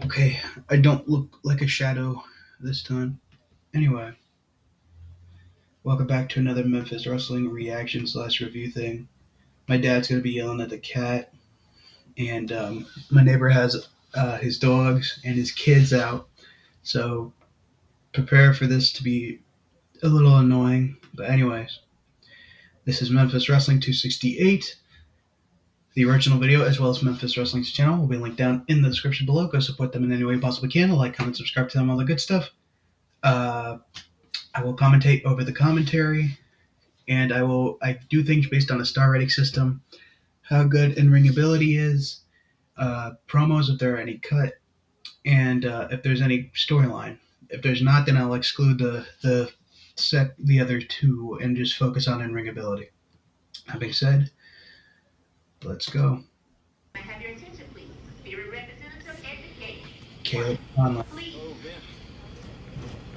Okay, I don't look like a shadow this time. Anyway, welcome back to another Memphis Wrestling reaction slash review thing. My dad's gonna be yelling at the cat, and my neighbor has his dogs and his kids out, so prepare for this to be a little annoying. But anyways, this is Memphis Wrestling 268. The original video, as well as Memphis Wrestling's channel, will be linked down in the description below. Go support them in any way you possibly can. Like, comment, subscribe to them, all the good stuff. Uh, I will commentate over the commentary, and I do things based on a star rating system, how good in-ring ability is, promos if there are any cut, and if there's any storyline. If there's not, then I'll exclude the other two and just focus on in-ring ability. That being said, let's go. I have your attention, please. Spirit representative at the gate. Caleb Conlon. Please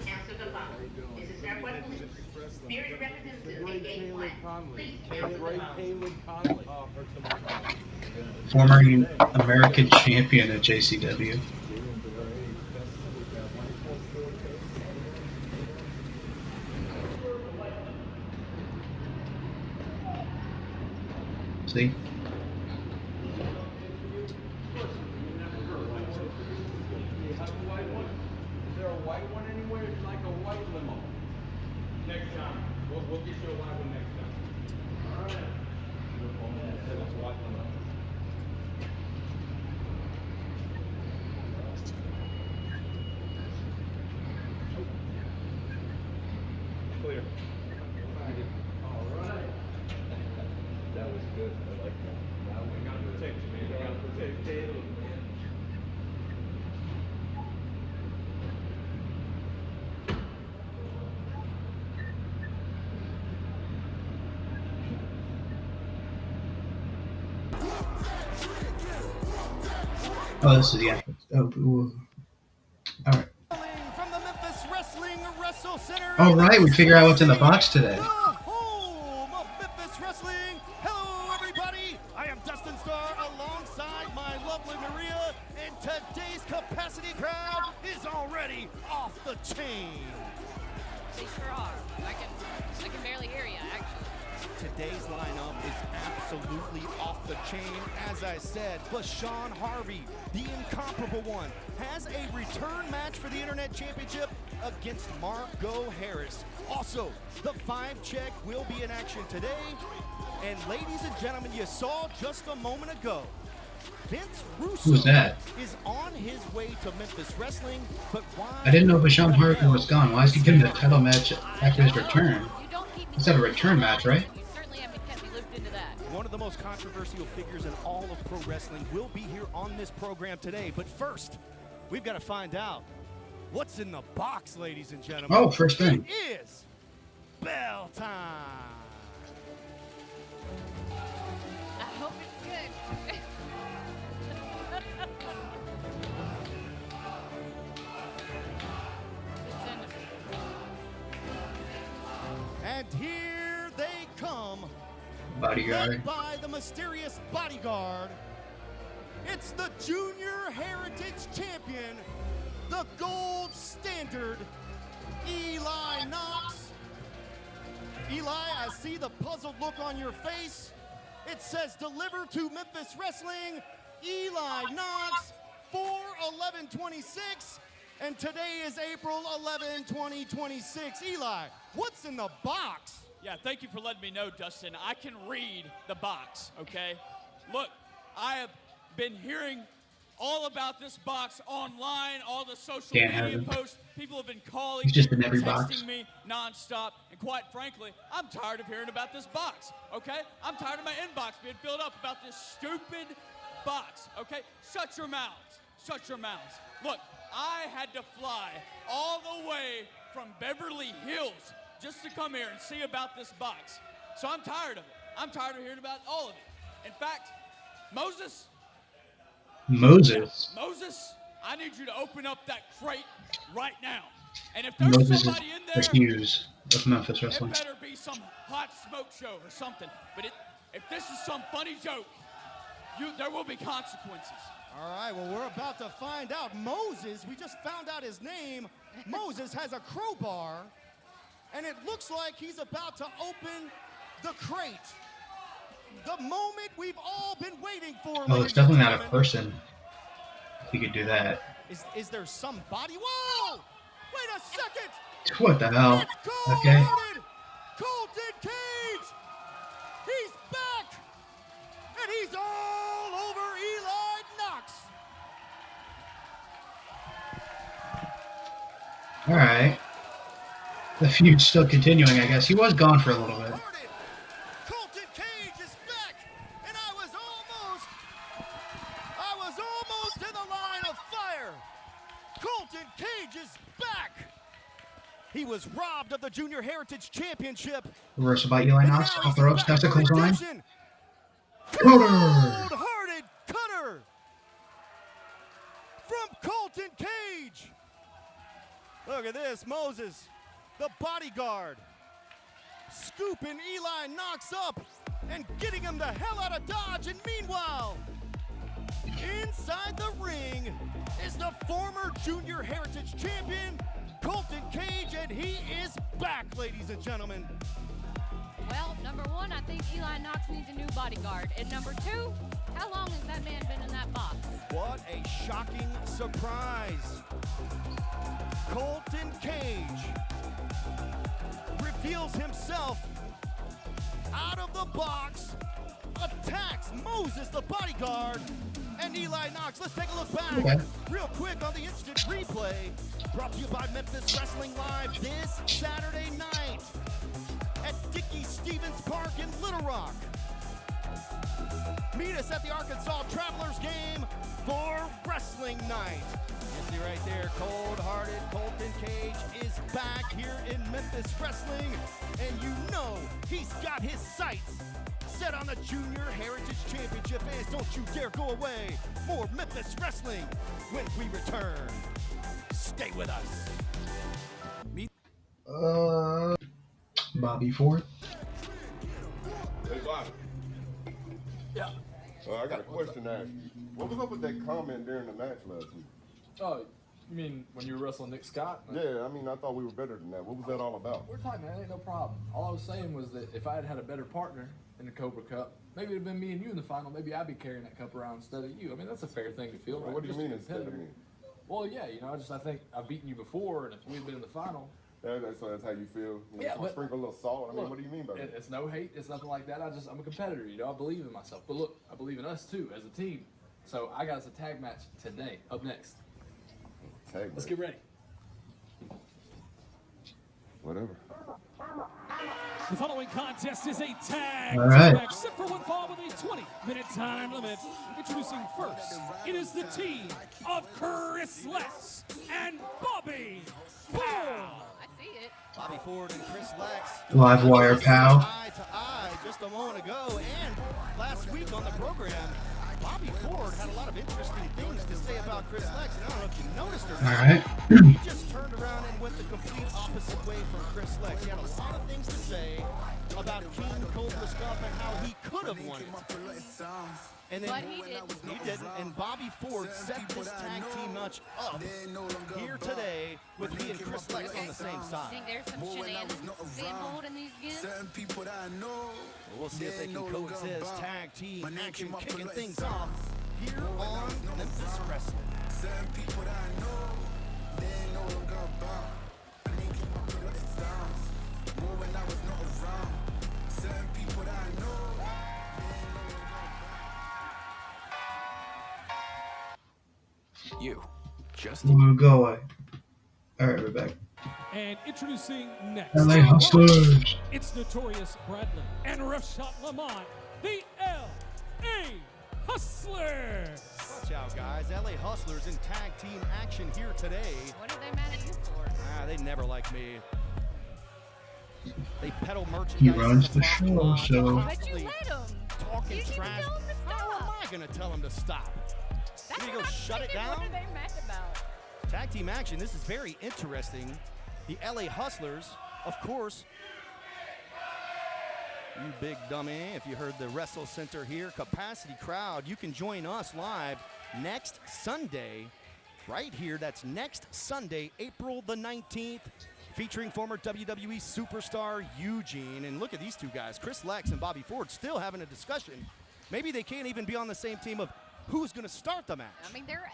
answer the phone. This is Airport Police. Spirit representative at gate 1. Please answer the phone. Former American champion at JCW. See? Next time. We'll get you a white one next time. All right. White limo. Clear. All right. That was good. I like that. Now we gotta protect you, man. We gotta protect Caleb, man. Oh, this is the entrance. Oh, ooh. All right. From the Memphis Wrestling Wrestle Center. All right, we figure out what's in the box today. The home of Memphis Wrestling. Hello, everybody. I am Dustin Starr alongside my lovely Maria, and today's capacity crowd is already off the chain. They sure are. I can barely hear you, actually. Today's lineup is absolutely off the chain. As I said, but Sean Harvey, the incomparable one, has a return match for the Internet Championship against Margot Harris. Also, the 5-check will be in action today. And ladies and gentlemen, you saw just a moment ago, Vince Russo Who's that? is on his way to Memphis Wrestling, but why? I didn't know Vashon Harvey was gone. Why is he getting a title match after his return? You don't keep me Let's have a return match, right? You certainly haven't kept me looped into that. One of the most controversial figures in all of pro wrestling will be here on this program today. But first, we've got to find out what's in the box, ladies and gentlemen. Oh, first thing. It is bell time. I hope it's good. And here they come, Bodyguard. led by the mysterious bodyguard. It's the Junior Heritage Champion, the gold standard, Eli Knox. Eli, I see the puzzled look on your face. It says deliver to Memphis Wrestling, Eli Knox, 4/11/26. And today is April 11, 2026. Eli, what's in the box? Yeah, thank you for letting me know, Dustin. I can read the box, okay? Look, I have been hearing all about this box online, all the social Can't media have him. posts. People have been calling He's just me, in every texting box. me nonstop, and quite frankly, I'm tired of hearing about this box, okay? I'm tired of my inbox being filled up about this stupid box, okay? Shut your mouths. Shut your mouths. Look, I had to fly all the way from Beverly Hills just to come here and see about this box. So I'm tired of it. I'm tired of hearing about all of it. In fact, Moses, I need you to open up that crate right now. And if there's Moses is somebody in the there, Hughes of Memphis it Wrestling. better be some hot smoke show or something. But if this is some funny joke, there will be consequences. All right, well, we're about to find out. Moses, we just found out his name. Moses has a crowbar, and it looks like he's about to open the crate. The moment we've all been waiting for. Oh, it's definitely not a person. He could do that. Is there somebody? Whoa! Wait a second! What the hell? It's Okay. cold-hearted Colton Cage! He's back! And he's all over Eli Knox! Alright. The feud's still continuing, I guess. He was gone for a little bit. Colton Cage is back! And I was almost in the line of fire! Colton Cage is back! He was robbed of the Junior Heritage Championship. Reversal by Eli Knox. Off the ropes. That's a close line. Cutter! Cold-hearted cutter from Colton Cage. Look at this, Moses, the bodyguard, scooping Eli Knox up and getting him the hell out of Dodge. And meanwhile, inside the ring is the former Junior Heritage Champion, Colton Cage, and he is back, ladies and gentlemen. Well, number one, I think Eli Knox needs a new bodyguard. And number two, how long has that man been in that box? What a shocking surprise. Colton Cage reveals himself out of the box, attacks Moses, the bodyguard, and Eli Knox. Let's take a look back real quick on the instant replay. Brought to you by Memphis Wrestling Live this Saturday night at Dickey Stevens Park in Little Rock. Meet us at the Arkansas Travelers game for Wrestling Night. You see right there, cold-hearted Colton Cage is back here in Memphis Wrestling, and you know he's got his sights set on the Junior Heritage Championship. Fans, don't you dare go away. More Memphis Wrestling when we return. Stay with us. Bobby Ford. Hey, Bobby. Yeah. I got a question to ask you. What was up with that comment during the match last week? Oh, you mean when you were wrestling Nick Scott? Yeah, I mean, I thought we were better than that. What was that all about? We're talking, man. Ain't no problem. All I was saying was that if I had had a better partner in the Cobra Cup, maybe it'd have been me and you in the final. Maybe I'd be carrying that cup around instead of you. I mean, that's a fair thing to feel, right? What do you Just a mean instead of competitor. me? Well, yeah, you know, I think I've beaten you before, and if we'd been in the final, So that's how you feel? You know, Yeah, so but- sprinkle a little salt? I mean, look, what do you mean by that? it's no hate. It's nothing like that. I'm a competitor, you know. I believe in myself. But look, I believe in us too as a team. So I got us a tag match today. Up next. Tag Let's match. get ready. Whatever. The following contest is a tag All right. match set for one fall with a 20-minute time limit. Introducing first, it is the team of Chris Lex and Bobby Ford. I see it. Bobby Ford and Chris Lex. Live wire pal. Eye to eye just a moment ago, and last week on the program, Bobby Ford had a lot of interesting things to say about Chris Lex, and I don't know if you noticed or not. Alright. He just turned around and went the complete opposite way from Chris Lex. He had a lot of things to say about King Cobra stuff and how he could have won it. And then But he didn't. He didn't, and Bobby Ford set this tag team match up here today with me and Chris Lex on the same I side. think there's some shenanigans being pulled in these games. We'll see if they can coexist. Tag team action, kicking things off here on Memphis Wrestling. You. Just We'll go away. Alright, we're back. And introducing next, LA Hustlers. it's Notorious Bradley and Rashad Lamont, the LA Hustlers. Watch out, guys. LA Hustlers in tag team action here today. What are they mad at you for? They never like me. They peddle merchandise. He in runs the parking show, lot. so- They're But you constantly let him. talking You didn't trash. tell him to How am stop. I going to tell him to stop? That's You what go I'm shut it thinking. down? What are they mad about? Tag team action. This is very interesting. The LA Hustlers, of course. You big dummy. If you heard the Wrestle Center here, capacity crowd, you can join us live next Sunday, right here. That's next Sunday, April the 19th, featuring former WWE superstar Eugene. And look at these two guys, Chris Lex and Bobby Ford, still having a discussion. Maybe they can't even be on the same team of who's going to start the match. I mean, they're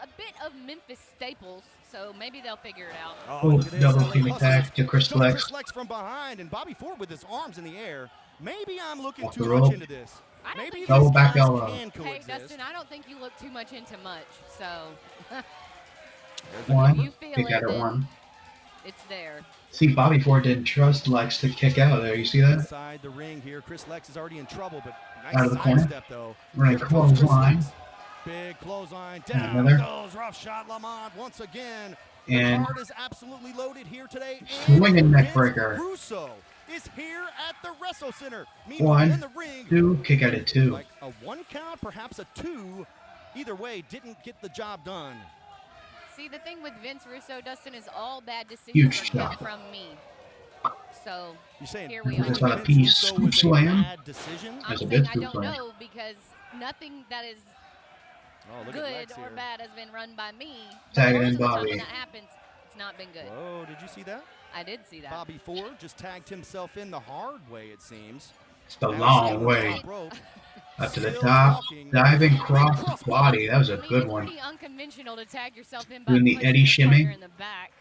a bit of Memphis staples, so maybe they'll figure it out. Oh, look at this. Double LA team Hustlers attack to Chris show Lex. Chris Lex from behind, and Bobby Ford with his arms in the air. Maybe I'm looking Off too the much rope. into this. I don't Maybe think these Double back guys elbow. can Hey, coexist. Dustin, I don't think you look too much into much, so One. you feel Kick it, out at then one. it's there. See, Bobby Ford didn't trust Lex to kick out there. You see that? Inside the ring here, Chris Lex is already in trouble, but nice Out of the corner. sidestep though. Running Here comes Chris clothesline. Lex. Big clothesline. Down Another. goes rough shot Lamont once again. And the card is absolutely loaded here today. swinging And neck Vince breaker. Russo is here at the Wrestle Center. Meanwhile, in One, the ring, 2, kick out at 2. like a 1 count, perhaps a 2. Either way, didn't get the job done. See, the thing with Vince Russo, Dustin, is all bad decisions Huge are job. from me. So You're saying here we Just are. got a piece. Russo was Scoop a slam. bad decision? I'm That's a saying good I scoop don't slam. know because nothing that is Oh, look at good Lex or here. bad has been run by me. Tagging Most in of the time Bobby. when that happens, it's not been good. Whoa, did you see that? I did see that. Bobby Ford just tagged himself in the hard way, it seems. It's the Now long still on way. top rope. Up to the Still top. talking. Diving cross body. That was I a mean, good it's one. pretty unconventional to tag yourself in by Doing the punching Eddie your shimmy. partner in the back.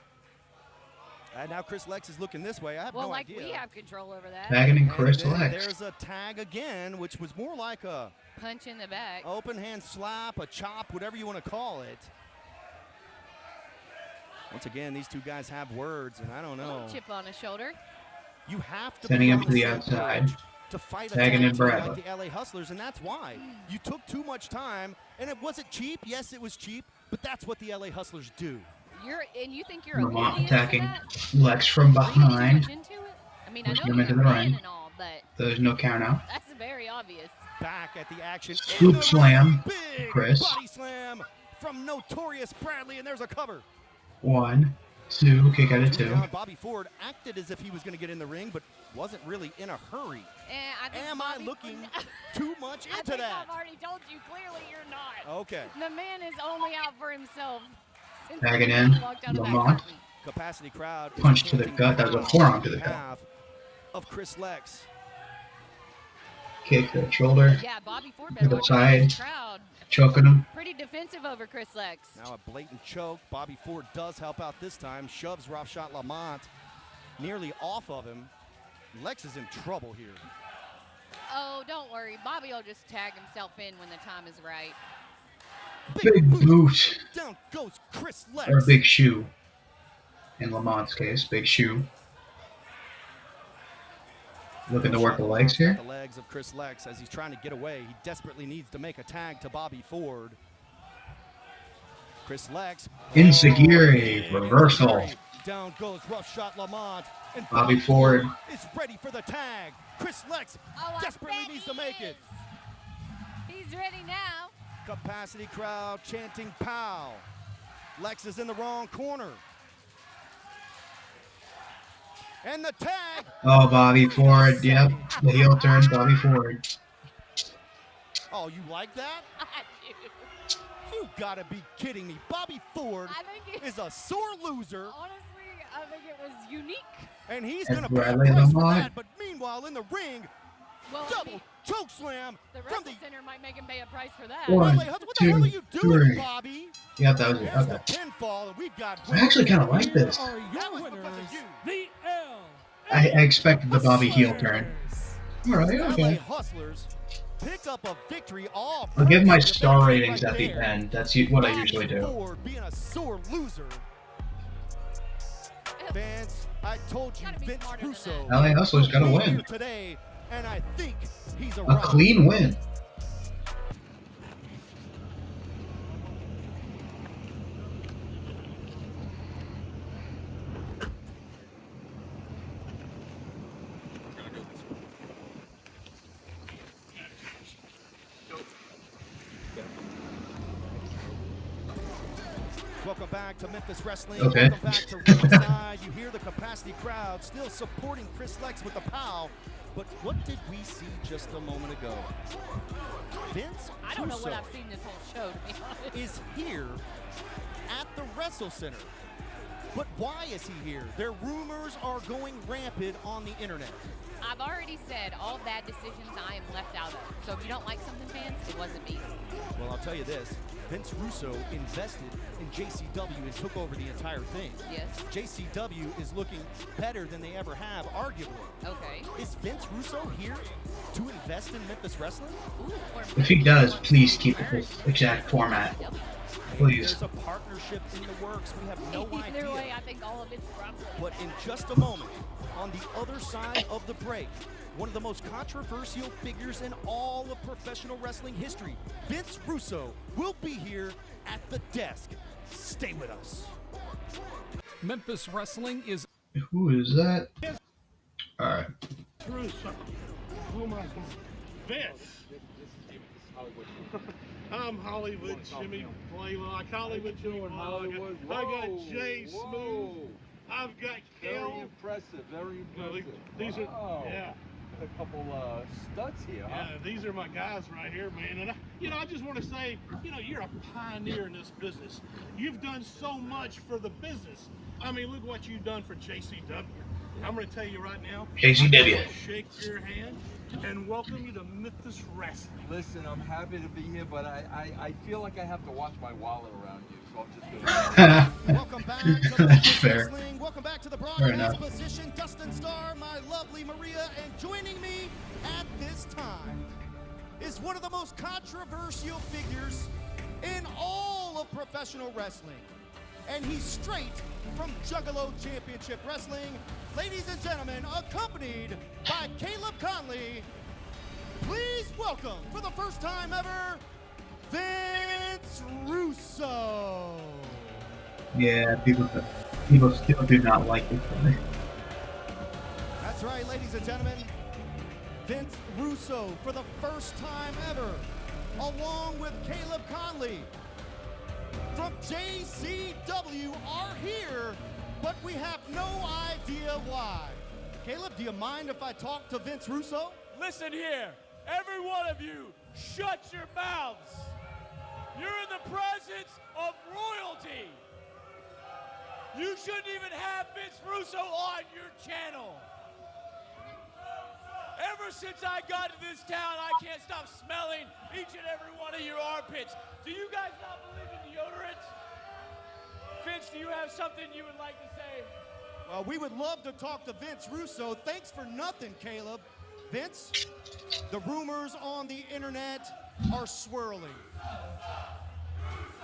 And now Chris Lex is looking this way. I have Well, no like idea. we have control over that. Tagging in And Chris then Lex. there's a tag again, which was more like a Punch in the back. open hand slap, a chop, whatever you want to call it. Once again, these two guys have words, and I don't know. Little chip on his shoulder. You have to Sending be him on to the same outside. page to fight a Tagging tag in team Bradley. like the LA Hustlers, and that's why. You took too much time, and it wasn't cheap. Yes, it was cheap, but that's what the LA Hustlers do. You think you're Lamont oblivious to attacking that? Lex from Reading too behind. much into it? I mean, I Pushing know him into you're the a fan ring. and all, but There's no count out. that's very obvious. Back at the action. Scoop In the slam, ring, big Chris. body slam from Notorious Bradley, and there's a cover. 1, 2, kick out at 2. Now, Bobby Ford acted as if he was going to get in the ring, but wasn't really in a hurry. I think Am I Bobby looking Ford- too much I into think that? I've already told you. Clearly, you're not. Okay. The man is only out for himself. Since Tagging he in, walked out of that Lamont. curtain. Capacity crowd. is Punch to the chanting gut. That was a "Pow" forearm on to the gut. behalf of Chris Lex. Kick to the shoulder. Yeah, Bobby Ford To better the watch out for side. this crowd. Choking him. Pretty defensive over Chris Lex. Now a blatant choke. Bobby Ford does help out this time. Shoves rough shot Lamont nearly off of him. Lex is in trouble here. Oh, don't worry. Bobby will just tag himself in when the time is right. Big boot. Down goes Chris Lex. Or big shoe. In Lamont's case, big shoe. Looking to work the legs here. The legs of Chris Lex as he's trying to get away. He desperately needs to make a tag to Bobby Ford. Chris Lex. Enziguri, big reversal. enziguri. Down goes rough shot Lamont. And Bobby Ford. is ready for the tag. Chris Lex Oh, I desperately bet needs he to make it. is. He's ready now. Capacity crowd chanting "Pow!" Lex is in the wrong corner. And the tag. Oh, Bobby Ford. Yep. The heel turn, Bobby Ford. Oh, you like that? I do. You gotta be kidding me. Bobby Ford I think it, is a sore loser, honestly, I think it was unique. and he's And gonna pay a Bradley price for Lamont. that. But meanwhile, in the ring, Well, I double mean, choke slam the from Wrestle the Center might make him pay a price for that. One, LA Hustle. What the hell are you two, doing, three. Bobby? Yep, that was it. There's Okay. the pinfall, and we've got. I actually kind of like this. Are That your was winners, because of you. the L. I expected the Bobby heel turn. All right, LA okay. Hustlers pick up a victory all. I'll give my purpose. star Right ratings at the there. end. That's what I Bobby usually do. Ford being a sore loser. Vince, I told you, Gotta be Vince smarter than Russo. LA Hustlers got to will be win. here today, and I think he's A arrived. clean win. Welcome back to Memphis Wrestling. Okay. Welcome back to ringside. You hear the capacity crowd still supporting Chris Lex with the POW. But what did we see just a moment ago? Vince I don't know what Russo I've seen this whole show, to be honest. is here at the Wrestle Center. But why is he here? Their rumors are going rampant on the internet. I've already said all bad decisions I am left out of. So if you don't like something, fans, it wasn't me. Well, I'll tell you this. Vince Russo invested in JCW and took over the entire thing. Yes. JCW is looking better than they ever have, arguably. Okay. Is Vince Russo here to invest in Memphis Wrestling? Ooh, or If he does, please keep the exact format. Please. There's a partnership in the works. We have no Either idea. way, I think all of it's probably. But in just a moment, on the other side of the break, one of the most controversial figures in all of professional wrestling history, Vince Russo, will be here at the desk. Stay with us. Memphis Wrestling is Who is that? Alright. Russo. Who am I? Vince. I'm Hollywood Jimmy Blaylock. Hollywood Jimmy Blaylock. I got Jay Smooth. I've got Very Kel. impressive, very impressive. These are, Wow. yeah. A couple studs here, huh? Yeah, these are my guys right here, man. And I just want to say, you're a pioneer in this business. You've done so much for the business. I mean, look what you've done for JCW. I'm going to tell you right now. JCW. I wanna shake your hand and welcome you to Memphis Wrestling. Listen, I'm happy to be here, but I feel like I have to watch my wallet around you, so I'm just gonna. Welcome back to the Memphis Fair. Wrestling. Welcome back to the Fair enough. broadcast position. Dustin Starr, my lovely Maria, and joining me at this time is one of the most controversial figures in all of professional wrestling. And he's straight from Juggalo Championship Wrestling. Ladies and gentlemen, accompanied by Caleb Conley, please welcome, for the first time ever, Vince Russo. Yeah, people still do not like this guy. That's right, ladies and gentlemen. Vince Russo, for the first time ever, along with Caleb Conley from JCW, are here, but we have no idea why. Caleb, do you mind if I talk to Vince Russo? Listen here, every one of you, shut your mouths. You're in the presence of royalty. You shouldn't even have Vince Russo on your channel. Ever since I got to this town, I can't stop smelling each and every one of your armpits. Do you guys not believe in deodorant? Vince, do you have something you would like to say? Well, we would love to talk to Vince Russo. Thanks for nothing, Caleb. Vince, the rumors on the internet are swirling.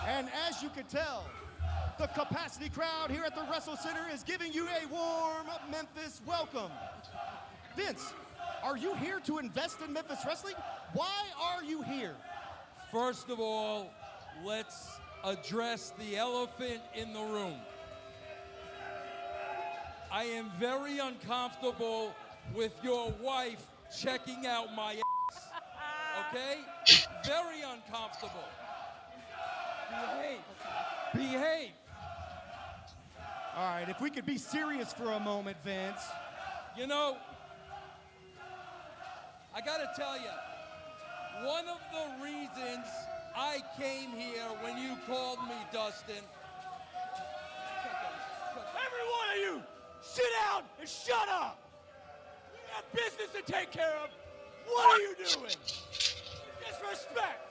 And as you can tell, the capacity crowd here at the Wrestle Center is giving you a warm Memphis welcome. Vince, are you here to invest in Memphis Wrestling? Why are you here? First of all, let's address the elephant in the room. I am very uncomfortable with your wife checking out my ass, okay? Very uncomfortable. Behave. All right, if we could be serious for a moment, Vince. You know, I gotta tell you, one of the reasons I came here when you called me, Dustin. Every one of you, sit down and shut up. You have business to take care of. What are you doing? Disrespect.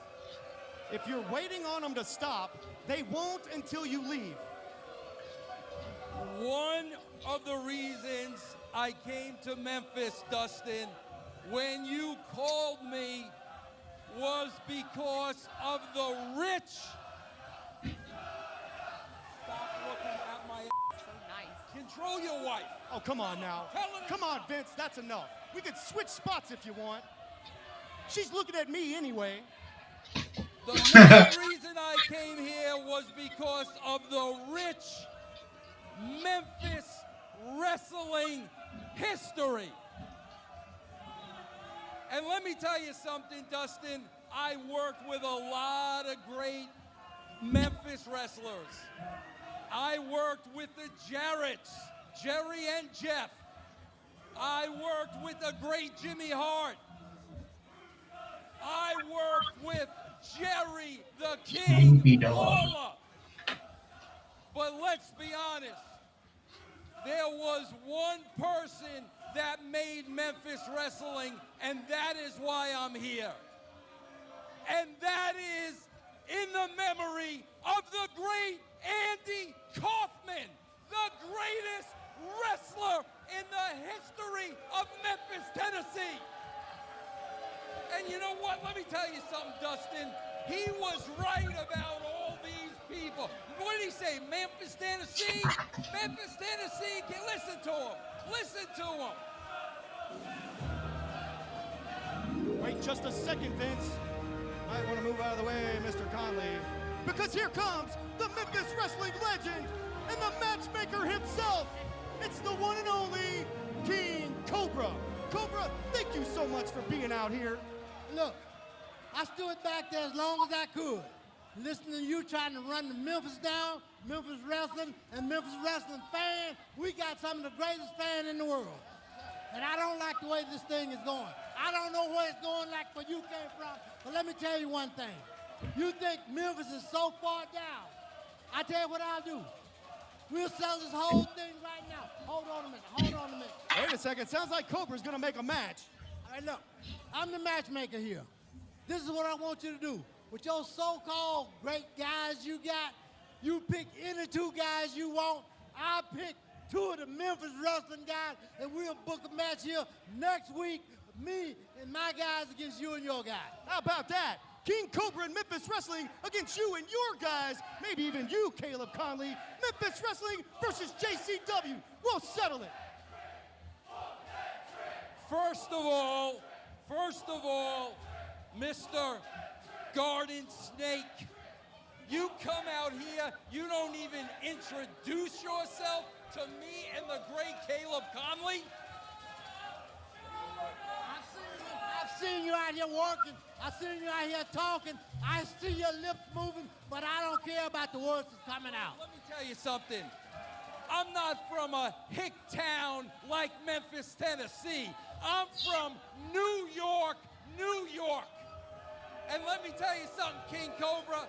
If you're waiting on them to stop, they won't until you leave. One of the reasons I came to Memphis, Dustin, when you called me, was because of the rich. Stop looking at my ass. So nice. Control your wife. Oh, come on now. Tell her to Come on, stop. Vince, that's enough. We could switch spots if you want. She's looking at me anyway. The main reason I came here was because of the rich Memphis wrestling history. And let me tell you something, Dustin, I worked with a lot of great Memphis wrestlers. I worked with the Jarretts, Jerry and Jeff. I worked with the great Jimmy Hart. I worked with Jerry the King Lawler. But let's be honest, there was one person that made Memphis wrestling, and that is why I'm here. And that is in the memory of the great Andy Kaufman, the greatest wrestler in the history of Memphis, Tennessee. And you know what? Let me tell you something, Dustin. He was right about all these people. What did he say? Memphis, Tennessee? Memphis, Tennessee. Listen to him. Listen to him. Wait just a second, Vince. Might want to move out of the way, Mr. Conley. Because here comes the Memphis wrestling legend and the matchmaker himself. It's the one and only King Cobra. Cobra, thank you so much for being out here. Look, I stood back there as long as I could. Listening to you trying to run the Memphis down, Memphis wrestling, and Memphis wrestling fans. We got some of the greatest fans in the world. And I don't like the way this thing is going. I don't know where it's going like where you came from, but let me tell you one thing. You think Memphis is so far down. I tell you what I'll do. We'll sell this whole thing right now. Hold on a minute. Wait a second, sounds like Cobra's gonna make a match. All right, look, I'm the matchmaker here. This is what I want you to do. With your so-called great guys you got, you pick any two guys you want. I'll pick two of the Memphis wrestling guys, and we'll book a match here next week. Me and my guys against you and your guys. How about that? King Cobra and Memphis Wrestling against you and your guys, maybe even you, Caleb Conley. Memphis Wrestling versus JCW. We'll settle it. First of all, Mr. Garden Snake, you come out here, you don't even introduce yourself to me and the great Caleb Conley. I've seen you out here working. I've seen you out here talking. I see your lips moving, but I don't care about the words that's coming out. Let me tell you something. I'm not from a hick town like Memphis, Tennessee. I'm from New York, New York. And let me tell you something, King Cobra.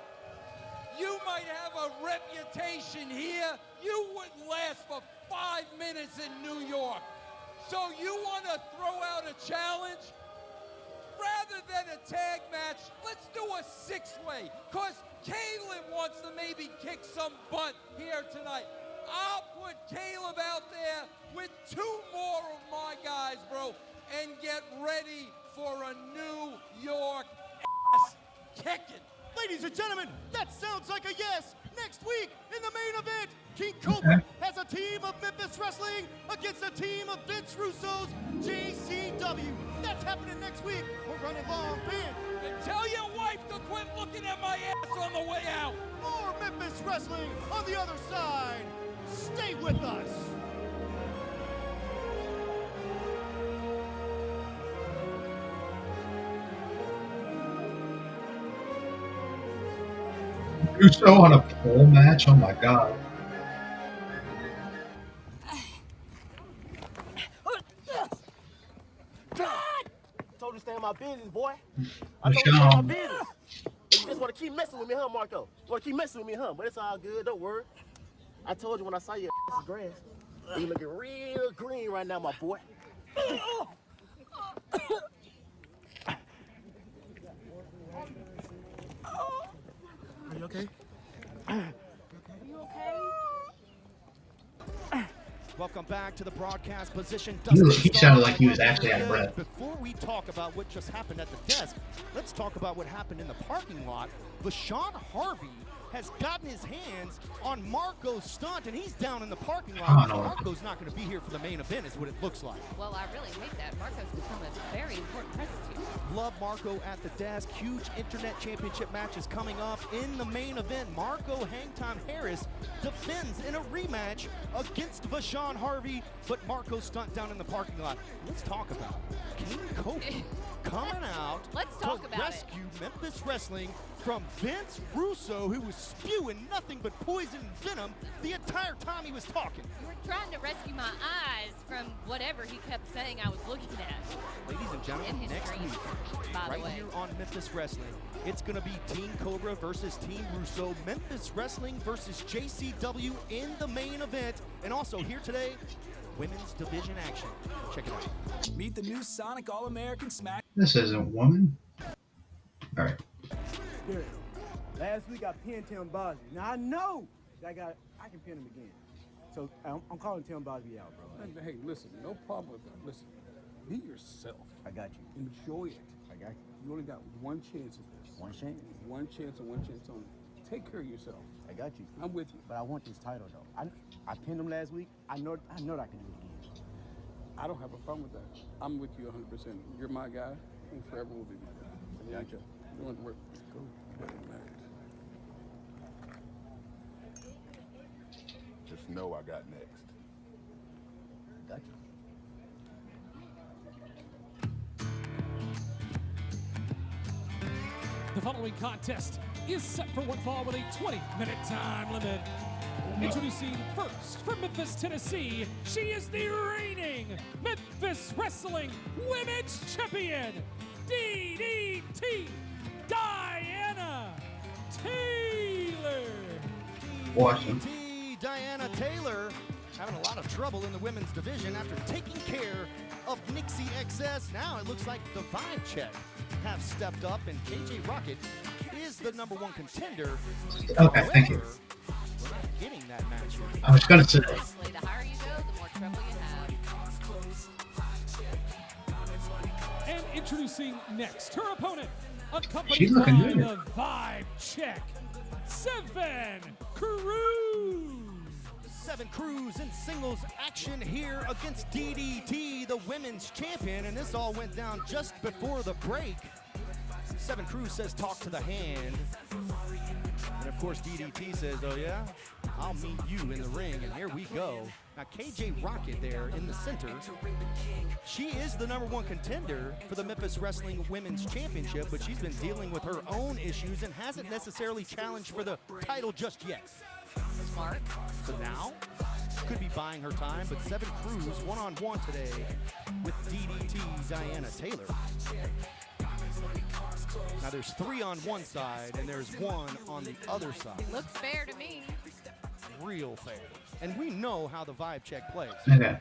You might have a reputation here. You wouldn't last for 5 minutes in New York. So you want to throw out a challenge? Rather than a tag match, let's do a six-way. Because Caleb wants to maybe kick some butt here tonight. I'll put Caleb out there with 2 more of my guys, bro, and get ready for a New York ass kicking. Ladies and gentlemen, that sounds like a yes. Next week in the main event, King Cobra has a team of Memphis Wrestling against a team of Vince Russo's JCW. That's happening next week. We're running long, Vince. And tell your wife to quit looking at my ass on the way out. More Memphis Wrestling on the other side. Stay with us. Russo on a pole match? Oh my god. Told you to stay in my business, boy. I told you to stay in my business. You just want to keep messing with me, huh, Marco? You want to keep messing with me, huh? But it's all good, don't worry. I told you when I saw your ass grass. You looking real green right now, my boy. Are you okay? You okay? Welcome back to the broadcast position. He sounded like he was actually out of breath. Before we talk about what just happened at the desk, let's talk about what happened in the parking lot. Vashon Harvey has gotten his hands on Marco's stunt, and he's down in the parking lot. Marco's not going to be here for the main event, is what it looks like. Well, I really hate that. Marco's become a very important presence here. Love Marco at the desk. Huge internet championship match is coming up in the main event. Marco Hangtime Harris defends in a rematch against Vashon Harvey, but Marco's stunt down in the parking lot. Let's talk about it. King Cobra coming out Let's talk to about rescue Memphis Wrestling from Vince Russo, who was spewing nothing but poison and venom the entire time he was talking. You were trying to rescue my eyes from whatever he kept saying I was looking at. Ladies and gentlemen, In his next dreams, week, by the right way. here on Memphis Wrestling, it's going to be Team Cobra versus Team Russo, Memphis Wrestling versus JCW in the main event. And also here today, women's division action. Check it out. Meet the new Sonic All-American Smash. This isn't woman. All right. Good. Last week I pinned Tim Bosby. Now I know that I can pin him again. So I'm calling Tim Bosby out, bro. Hey, listen, no problem with that. Listen, be yourself. I got you. Enjoy it. I got you. You only got one chance at this. One chance? One chance and one chance only. Take care of yourself. I got you. I'm with you. But I want this title though. I pinned him last week. I know that I can do it again. I don't have a problem with that. I'm with you 100%. You're my guy, and forever will be my guy. Gotcha. You don't have to work. Cool. Just know I got next. Gotcha. The following contest is set for one fall with a 20-minute time limit. Introducing first from Memphis, Tennessee, she is the reigning Memphis Wrestling Women's Champion, DDT, Diana Taylor. Awesome. DDT, Diana Taylor having a lot of trouble in the women's division after taking care of Nixie XS. Now it looks like the Vibe Check have stepped up, and KJ Rocket is the #1 contender. Okay, thank you. We're not getting that match here. I was gonna say. Honestly, the higher you go, the more trouble you have. And introducing next, her opponent, accompanied She's looking by good. the Vibe Check, 7 Cruz. 7 Cruz in singles action here against DDT, the women's champion, and this all went down just before the break. 7 Cruz says, talk to the hand. And of course, DDT says, oh yeah, I'll meet you in the ring, and here we go. Now, KJ Rocket there in the center. She is the #1 contender for the Memphis Wrestling Women's Championship, but she's been dealing with her own issues and hasn't necessarily challenged for the title just yet. Smart. So now, could be buying her time, but 7 Cruz one-on-one today with DDT Diana Taylor. Now there's 3 on one side and there's 1 on the other side. Looks fair to me. Real fair. And we know how the Vibe Check plays. Okay.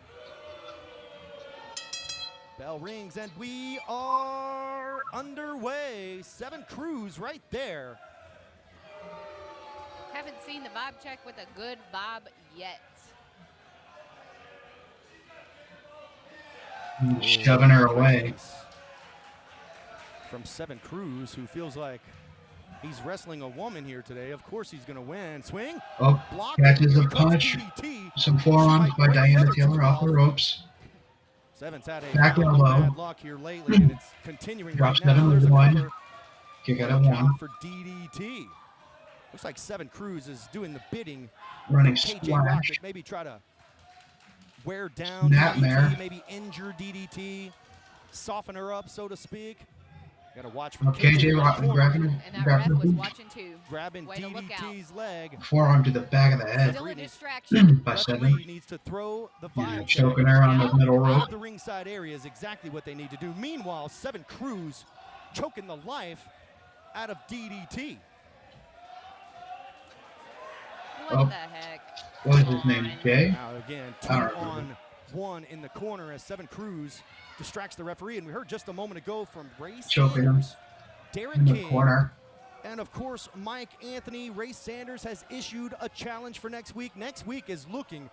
Bell rings and we are underway. 7 Cruz right there. Haven't seen the Vibe Check with a good vibe yet. Shoving her away. From 7 Cruz, who feels like he's wrestling a woman here today. Of course he's going to win. Swing. Oh, Block. catches a Here comes punch. DDT. Some forearms by Diana Taylor off the ropes. 7's had a Back elbow. bad luck here lately, and it's continuing Drop right now. 7 There's with a 1. cover. Kick out What at a count 1. for DDT. Looks like 7 Cruz is doing the bidding. Running KJ splash. Rocket, maybe try to wear down Nightmare. DDT, maybe injure DDT, soften her up, so to speak. Got to watch for KJ Rocket grabbing And that ref her was boot. watching too. grabbing Way to look out. DDT's leg. Forearm to the back of the head Still a distraction. by Referee 7. needs to throw the Yeah, Vibe Check choking her on the middle out rope. of the ringside area is exactly what they need to do. Meanwhile, 7 Cruz choking the life out of DDT. What Oh. the heck? What is his name? Jay? Now again, 2 I don't remember. on 1 in the corner as 7 Cruz distracts the referee. And we heard just a moment ago from Ray Choking him Sanders, Derek in the King, corner. and of course Mike Anthony. Ray Sanders has issued a challenge for next week. Next week is looking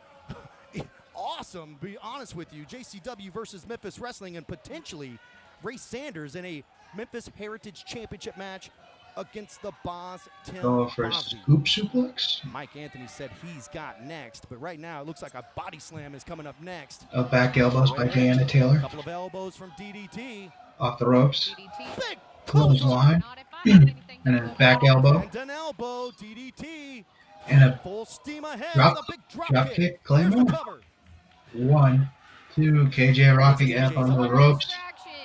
awesome, to be honest with you. JCW versus Memphis Wrestling, and potentially Ray Sanders in a Memphis Heritage Championship match against the Boz Tim Go for a Bosby. scoop suplex. Mike Anthony said he's got next, but right now it looks like a body slam is coming up next. A back elbows by Diana A Taylor. couple of elbows from DDT. Off the ropes. DDT. Big Clothesline. Not if I have anything And to then go back by. elbow. And an elbow, DDT. And a Full steam ahead drop, with a big drop drop kick. kick. There's the Claymore. cover. 1, 2. KJ rocking up on the ropes.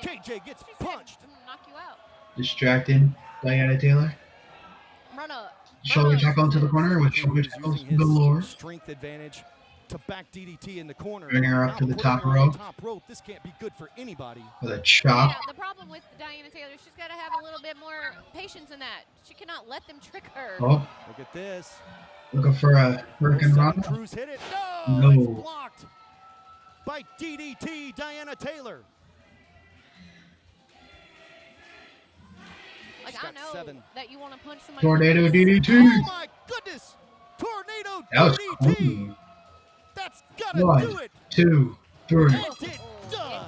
Distraction. KJ gets punched. Knock you out. Distracting Diana Taylor. Shoulder tackle into the corner with shoulder tackles galore. Strength advantage to back DDT in the corner. Bring her up to the top rope. rope. This can't be good for anybody. With a chop. Yeah, the problem with Diana Taylor, she's got to have a little bit more patience in that. She cannot let them trick her. Oh. Look at this. Looking for a Hurricane Rana. Cruz hit it. No. It's blocked by DDT Diana Taylor. Like, I know that you want to punch somebody. Tornado DDT. Oh my goodness! Tornado That was DDT. cool. That's gotta 1, do it. 2, 3. And it does.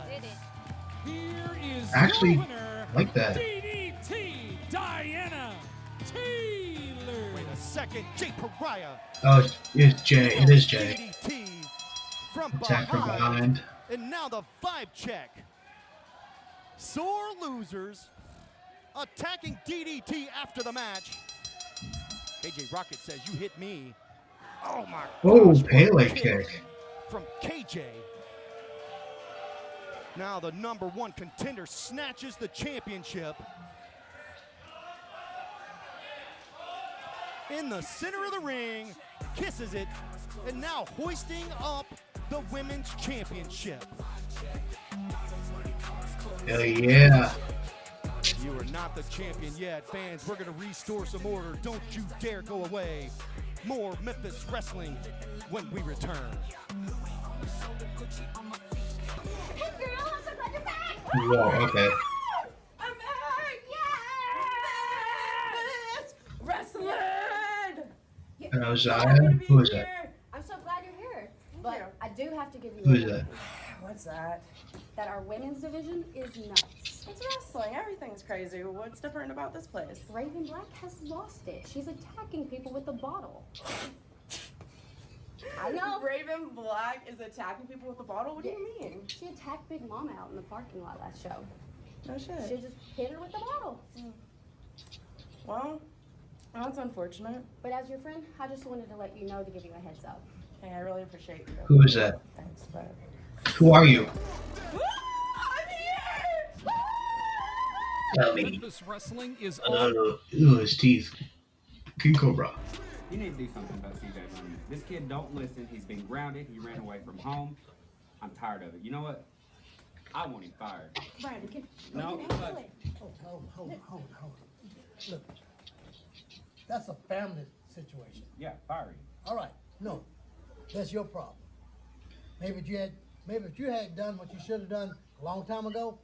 Here is Actually, your winner, like that. DDT Diana Taylor. Wait a second, Jay Pariah. Oh, it's Jay. It is Jay. DDT from Attack from behind. And now the 5 check. Sore losers attacking DDT after the match. KJ Rocket says, you hit me. Oh my Oh, gosh, Pele kick. from KJ. Now the #1 contender snatches the championship. In the center of the ring, kisses it, and now hoisting up the women's championship. Hell yeah. You are not the champion yet. Fans, we're going to restore some order. Don't you dare go away. More Memphis Wrestling when we return. Hey, girl, I'm so glad you're back. Whoa, okay. I'm back. Yes. Wrestling. Zaya? Who is that? I'm so glad you're here. But I do have to give you Who a is that? What's that? That our women's division is nuts. It's wrestling. Everything's crazy. What's different about this place? Raven Black has lost it. She's attacking people with a bottle. I know. Raven Black is attacking people with a bottle? What do you mean? She attacked Big Mama out in the parking lot last show. No shit. She just hit her with the bottle. Well, that's unfortunate. But as your friend, I just wanted to let you know to give you a heads up. Hey, I really appreciate you. Who is that? Thanks, but... Who are you? I'm here! Tell me. Memphis Wrestling is on. Ooh, his teeth. King Cobra. You need to do something about CJ Money. This kid don't listen. He's been grounded. He ran away from home. I'm tired of it. You know what? I want him fired. Brandon, can No, you but Hold on. Look, that's a family situation. yeah, fire him. All right, no, that's your problem. Maybe if you had done what you should have done a long time ago,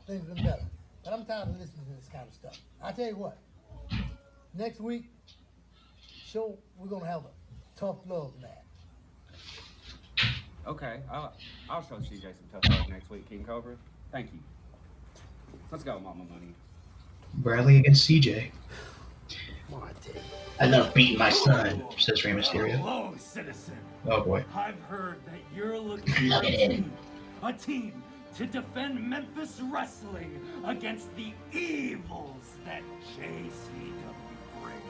things would be better. But I'm tired of listening to this kind of stuff. I tell you what, next week, we're gonna have a tough love match. Okay, I'll show CJ some tough love next week, King Cobra. Thank you. Let's go, Mama Money. Bradley against CJ. Martin. I love beating my son, says Rey Mysterio. Hello, citizen. Oh boy. I've heard that you're looking for a team to defend Memphis Wrestling against the evils that JCW brings.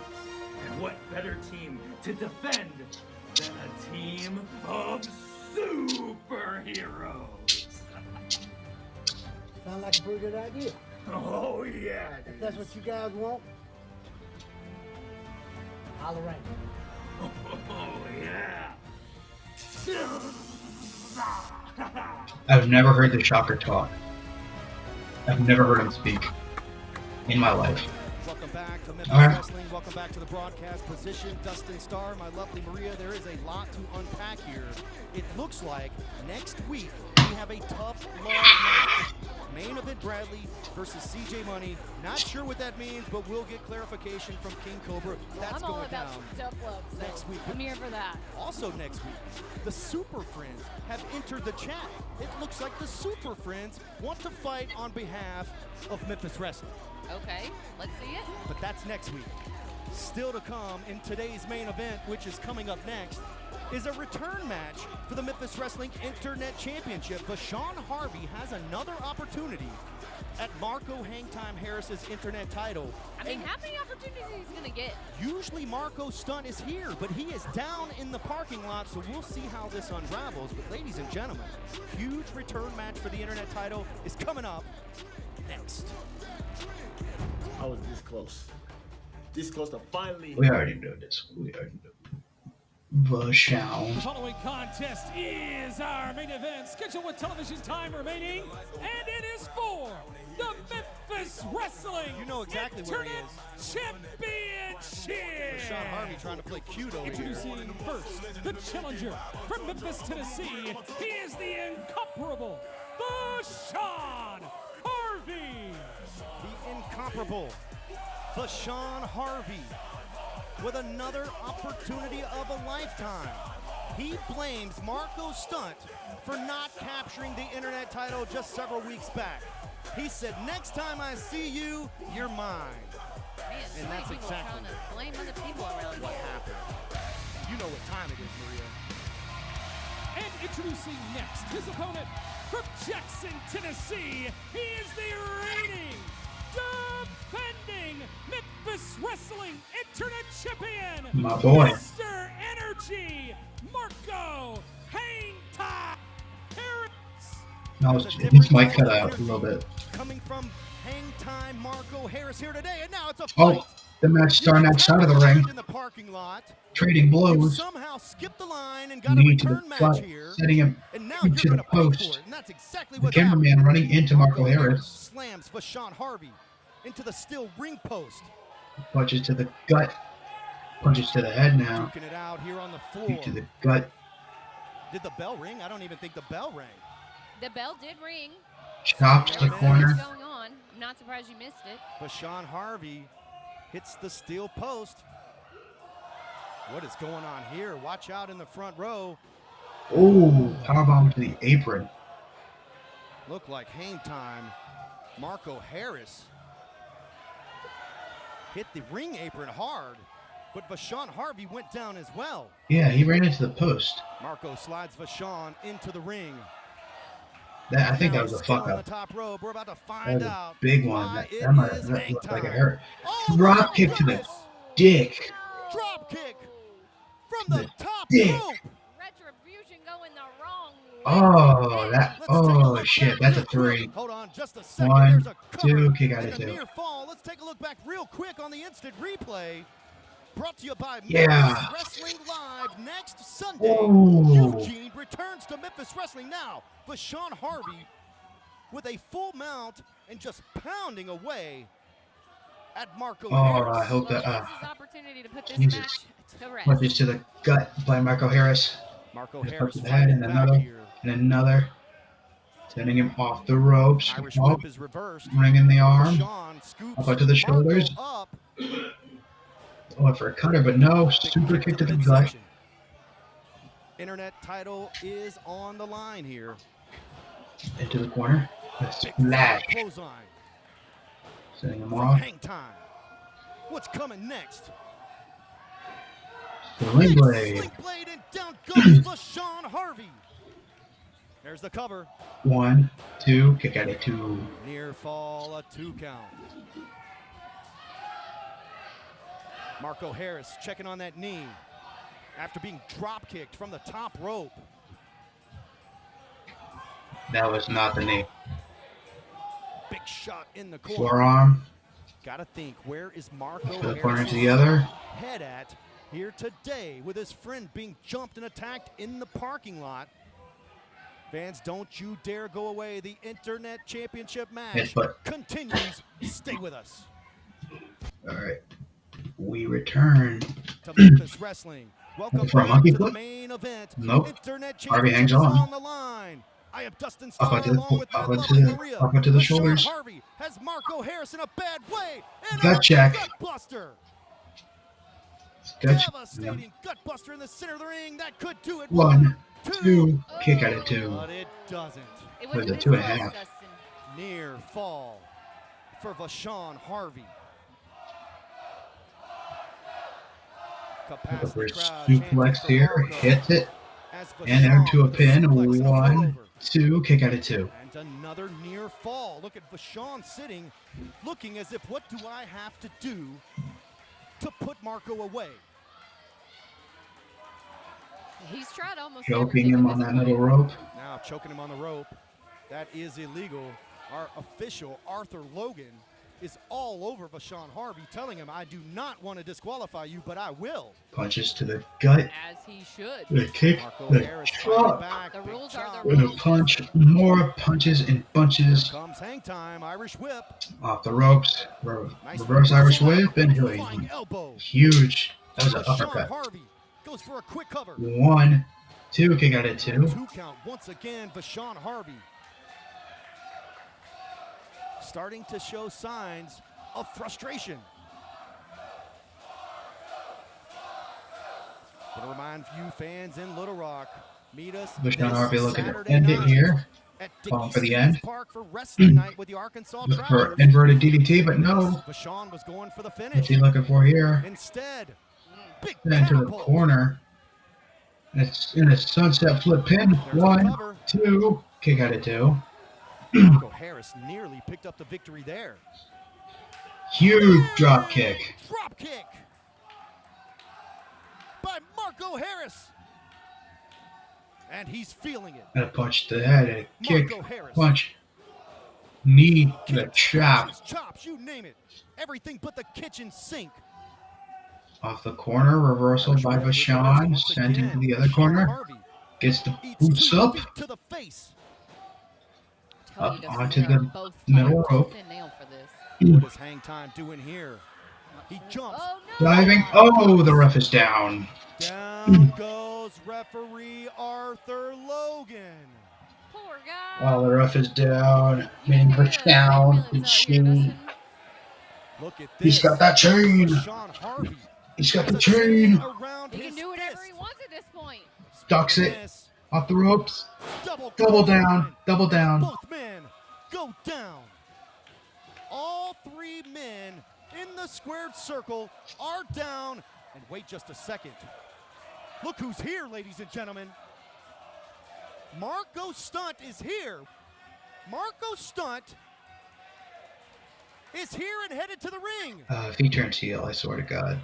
And what better team to defend than a team of superheroes? Sound like a pretty good idea. Oh yeah. If that's what you guys want, I'll arrange it. Oh yeah. I've never heard the Shocker talk. I've never heard him speak in my life. Welcome back to Memphis All right. Wrestling. Welcome back to the broadcast position. Dustin Starr, my lovely Maria, there is a lot to unpack here. It looks like next week we have a tough love match. Main event Bradley versus CJ Money. Not sure what that means, but we'll get clarification from King Cobra. That's I'm all going about down tough love. So next week. I'm here for that. Also next week, the Super Friends have entered the chat. It looks like the Super Friends want to fight on behalf of Memphis Wrestling. Okay, let's see it. But that's next week. Still to come in today's main event, which is coming up next, is a return match for the Memphis Wrestling Internet Championship. But Sean Harvey has another opportunity at Marco Hangtime Harris's Internet title. I mean, how many opportunities is he gonna get? Usually Marco Stunt is here, but he is down in the parking lot, so we'll see how this unravels. But ladies and gentlemen, huge return match for the Internet title is coming up next. I was this close. This close to finally. We already know this. We already know. Vashon. The following contest is our main event, scheduled with television time remaining, and it is for the Memphis Wrestling Internet Championship. Sean Harvey trying to play cute over here. Introducing first, the challenger from Memphis, Tennessee. He is the incomparable Sean Harvey. The incomparable Sean Harvey with another opportunity of a lifetime. He blames Marco's stunt for not capturing the internet title just several weeks back. He said, next time I see you, you're mine. Man, and that's exactly trying to blame other people around what here. happened. You know what time it is, Maria. And introducing next, his opponent from Jackson, Tennessee. He is the reigning, defending Memphis Wrestling Internet Champion, my boy, Mr. Energy, Marco Hangtime Harris. No, this might cut out a little bit. Coming from Hangtime Marco Harris here today, and now it's a fight. Oh, the match starting outside of the ring. In the parking lot. Trading blows. Somehow skipped the line and got a Knee to the return match butt, here. setting him And now to you're the going to pay for post. it, and that's exactly The what's cameraman happening. running into Marco Harris. Slams for Sean Harvey into the steel ring post. Punches to the gut. Punches to the head now. Duking it out here on the floor. Kick to the gut. Did the bell ring? I don't even think the bell rang. The bell did ring. Chops to the corner. What's going on? I'm not surprised you missed it. But Sean Harvey hits the steel post. What is going on here? Watch out in the front row. Oh, powerbomb to the apron. Looked like hang time. Marco Harris hit the ring apron hard, but Vashon Harvey went down as well. Yeah, he ran into the post. Marco slides Vashon into the ring. I think that was a fuck On the up. top rope. We're about to That find was a out. big one. That might have looked like a hurt. Drop kick to the dick. Drop kick from the top dick. rope. Retribution going the wrong way. Oh, oh shit, that's a 3. Hold on just a second. 1, There's a cover 2, kick out and of a 2. near fall. Let's take a look back real quick on the instant replay. Brought to you by Yeah. Memphis Wrestling Live next Sunday. Ooh. Eugene returns to Memphis Wrestling now. Vashon Harvey with a full mount and just pounding away at Marco Harris. Oh, I hope that. This is opportunity to put this Jesus. match to rest. Punches to the gut by Marco Harris. Marco Just Harris punch to the head and fighting back another. here. And another. Sending him off the ropes. Irish Oh, whip is reversed. ring the arm. Vashon scoops Up onto the shoulders. Marco up. Going for a cutter, but no. Super kick to the gut. Midsection. Internet title is on the line here. Into the corner. A splash. Clothesline. Sending him From off. hang time. What's coming next? Sling blade. Sling blade and down goes Vashon Harvey. There's the cover. 1, 2, kick out of 2. Near fall, a 2 count. Marco Harris checking on that knee after being drop kicked from the top rope. That was not the knee. Big shot in the corner. Forearm. Gotta think, where is Marco To the corner Harris' to the other. head at here today with his friend being jumped and attacked in the parking lot? Fans, don't you dare go away. The Internet Championship match Yes, but- continues. Stay with us. All right. We return. To Memphis Wrestling. Welcome For a back monkey to the flip? main event. Nope. Internet Harvey Championship hangs is on. on the line. I have Dustin Up Starr onto the- along with up that onto lovely the- Maria. up onto the Vashon shoulders. Harvey has Marco Harris in a bad way. And Gut a check. gut buster. Gut check. Devastating gut buster in the center of the ring. That could do it. 1, 2, kick out of 2. But it doesn't. It Was wasn't a 2.5. close, Dustin. Near fall for Vashon Harvey. Capacity Reverse crowd suplex chanting here. for Marco Hits it. as And there to a Vashon pin. suplex and a 1, rollover. 2, kick out of 2. And another near fall. Look at Vashon sitting, looking as if, what do I have to do to put Marco away? He's tried almost Choking everything him at on this that point. middle rope. Now choking him on the rope. That is illegal. Our official, Arthur Logan, is all over Vashon Harvey, telling him, I do not want to disqualify you, but I will. Punches to the gut. As he should. The kick, the chop. The rules are the With a rules. punch, more punches and bunches. Comes hang time, Irish whip. Off the ropes, reverse Irish whip, and huge. That was an uppercut. Harvey goes for a quick cover. 1, 2, kick out at 2. 2 count once again, Vashon Harvey. Starting to show signs of frustration. Gonna remind you fans in Little Rock, meet us Vashon Harvey looking to Saturday end it night here. at Falling for the Dickie end. Park for wrestling night with the Arkansas Look for Travelers. inverted DDT, but no. Vashon was going for the What's finish. he looking for here? Instead, big Then to the catapult. corner. It's in a sunset flip pin. 1, 2, kick out at 2. Marco Harris nearly picked up the victory there. Huge drop kick. Drop kick by Marco Harris. And he's feeling it. And a punch to the head, a kick, Marco Harris. punch, knee, the chop. Chops, you name it. Everything but the kitchen sink. Off the corner, reversal by Vashon, sent into the other corner. Gets the boots up. To the face. Up onto the middle rope. What is hang time doing here? He jumps. Diving. Oh, the ref is down. Down goes referee Arthur Logan. Poor guy. While the ref is down, meaning Vashon and she. Look at this. He's got that chain. Vashon Harvey. He's got the chain. He can do whatever he wants at this point. Ducks it. Off the ropes. Double down. Double down. Both men go down. All 3 men in the squared circle are down. And wait just a second. Look who's here, ladies and gentlemen. Marco Stunt is here. Marco Stunt is here and headed to the ring. If he turns heel, I swear to God.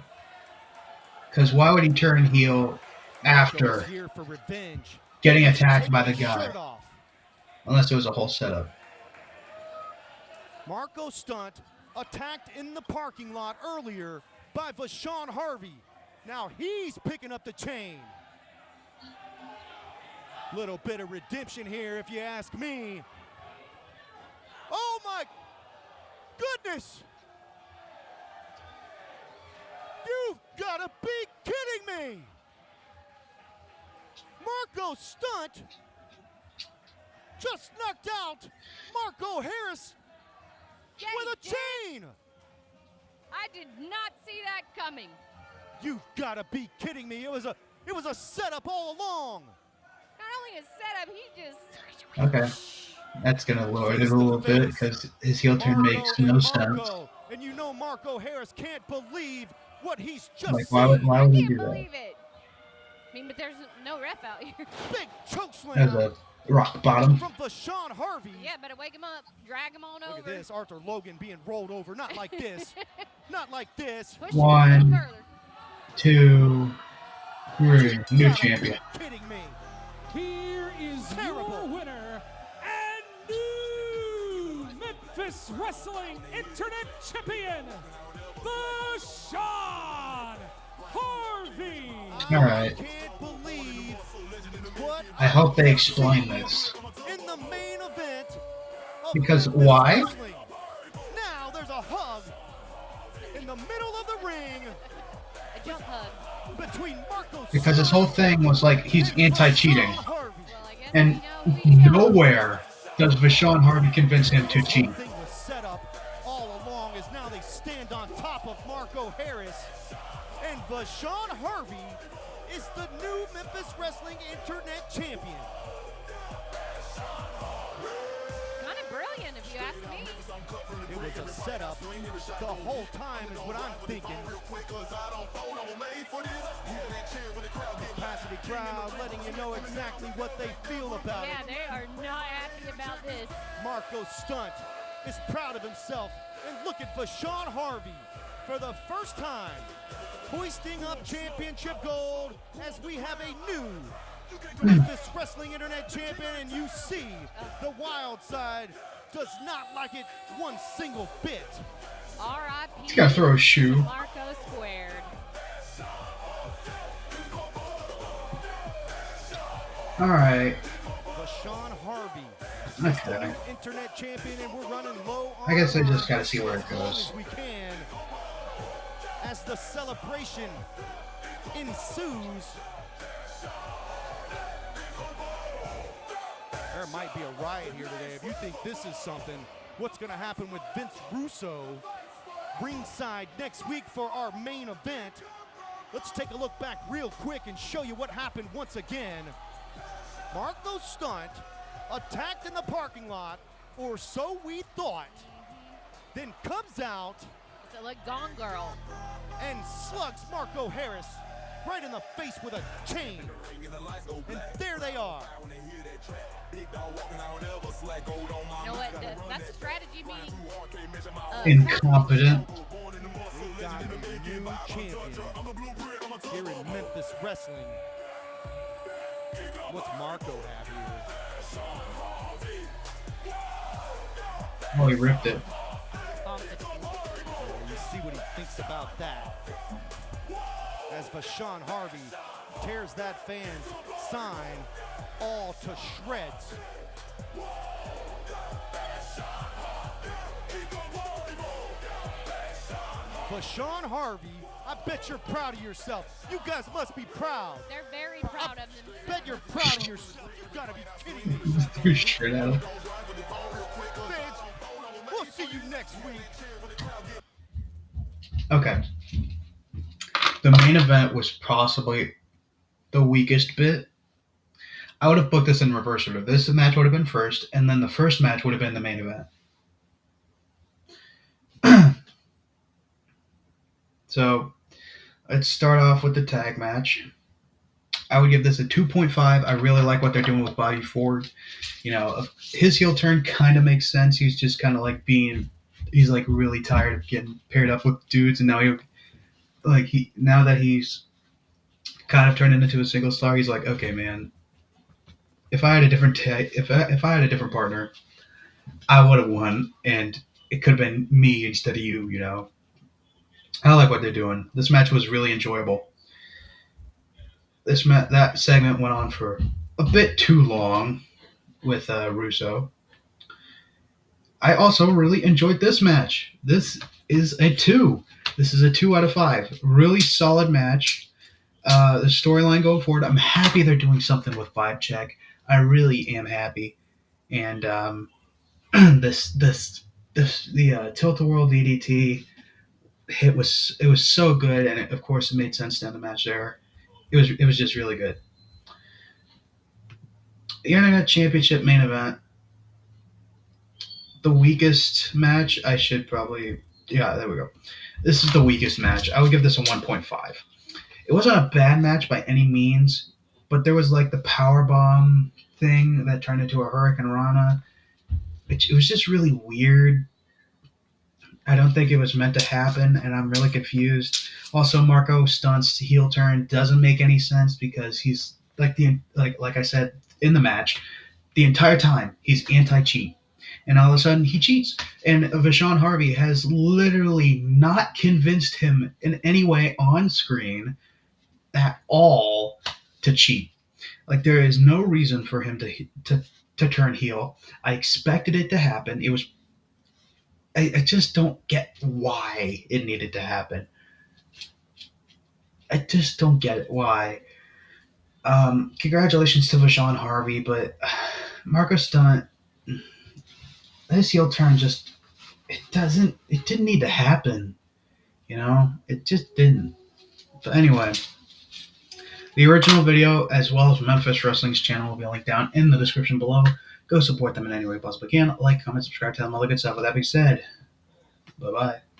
Because why would he turn heel after Here for revenge. getting attacked by the Taking his guy? shirt off. Unless it was a whole setup. Marco Stunt attacked in the parking lot earlier by Vashon Harvey. Now he's picking up the chain. Little bit of redemption here, if you ask me. Oh my goodness! You've got to be kidding me! Marco Stunt just knocked out Marco Harris with a chain! I did not see that coming. You've got to be kidding me! It was a setup all along. Not only a setup, he just. Okay. That's going to lower it a little bit because his heel turn makes no sense. And you know Marco Harris can't believe what he's just Like, seen. why would he I do can't that? believe it. I mean, but there's no ref out here. Big choke As slam a rock bottom. from Vashon Harvey. Yeah, better wake him up, drag him on Look over. at this, Arthur Logan being rolled over. Not like this. Not like this. Push him a little 1, further. 2, 3. New champion. Kidding me. Here is your winner and new Memphis Wrestling Internet Champion, Vashon Harvey. All right. Can't believe what I hope they explain this. in the main event of Because Memphis why? Wrestling. Now there's a hug in the middle of the ring A jump hug. between Marco Because his whole thing was like he's anti-cheating. Harvey. Well, I guess And we know. nowhere does Vashon Harvey convince him to cheat. The thing was set up all along as now they stand on top of Marco Harris. And Vashon Harvey is the new Memphis Wrestling Internet Champion. Kind of brilliant, if you ask me. It was a setup the whole time is what I'm thinking. Capacity crowd letting you know exactly what they feel about Yeah, it. they are not happy about this. Marco Stunt is proud of himself. And look at Vashon Harvey for the first time hoisting up championship gold as we have a new Memphis Wrestling Internet Champion. And you see the wild side does not like it one single bit. R.I.P. He's gotta throw a shoe. Marco squared. All right. Sean Harvey, Okay. internet champion, and we're running low on I guess I just gotta see where it goes. as we can as the celebration ensues. There might be a riot here today. If you think this is something, what's going to happen with Vince Russo ringside next week for our main event? Let's take a look back real quick and show you what happened once again. Marco Stunt attacked in the parking lot, or so we thought, then comes out It's a like Gone Girl. and slugs Marco Harris right in the face with a chain. And there they are. You know what? That's a strategy meeting. Incompetent. We got a new champion here in Memphis Wrestling. What's Marco have here? Oh, he ripped it. You see what he thinks about that. As Vashon Harvey tears that fan's sign all to shreds. Vashon Harvey, I bet you're proud of yourself. You guys must be proud. They're very proud of themselves. Bet you're proud of yourself. You gotta be kidding me. Threw shit at him. Fans, we'll see you next week. Okay. The main event was possibly the weakest bit. I would have booked this in reverse order. This match would have been first, and then the first match would have been the main event. So, let's start off with the tag match. I would give this a 2.5. I really like what they're doing with Bobby Ford. You know, his heel turn kind of makes sense. He's just kind of like he's like really tired of getting paired up with dudes, and now now that he's kind of turned into a single star, he's like, okay, man, if I had a different if I had a different partner, I would have won, and it could have been me instead of you. You know, I like what they're doing. This match was really enjoyable. That segment went on for a bit too long with Russo. I also really enjoyed this match. This is a 2. This is a 2 out of 5. Really solid match. The storyline going forward, I'm happy they're doing something with Vibe Check. I really am happy. And the Tilt-A-Whirl DDT hit was so good, and of course it made sense to end the match there. It was just really good. The Internet Championship main event, the weakest match. There we go. This is the weakest match. I would give this a 1.5. It wasn't a bad match by any means, but there was like the power bomb thing that turned into a Hurricane Rana. It was just really weird. I don't think it was meant to happen, and I'm really confused. Also, Marco Stunt's heel turn doesn't make any sense because he's like I said in the match, the entire time he's anti-cheat, and all of a sudden he cheats. And Vashon Harvey has literally not convinced him in any way on screen at all to cheat. Like, there is no reason for him to turn heel. I expected it to happen. I just don't get why it needed to happen. I just don't get it why. Congratulations to Vashon Harvey, but Marco Stunt, his heel turn it didn't need to happen. You know, it just didn't. But anyway, the original video as well as Memphis Wrestling's channel will be linked down in the description below. Go support them in any way you possibly can. Like, comment, subscribe, tell them all the good stuff. With that being said, bye-bye.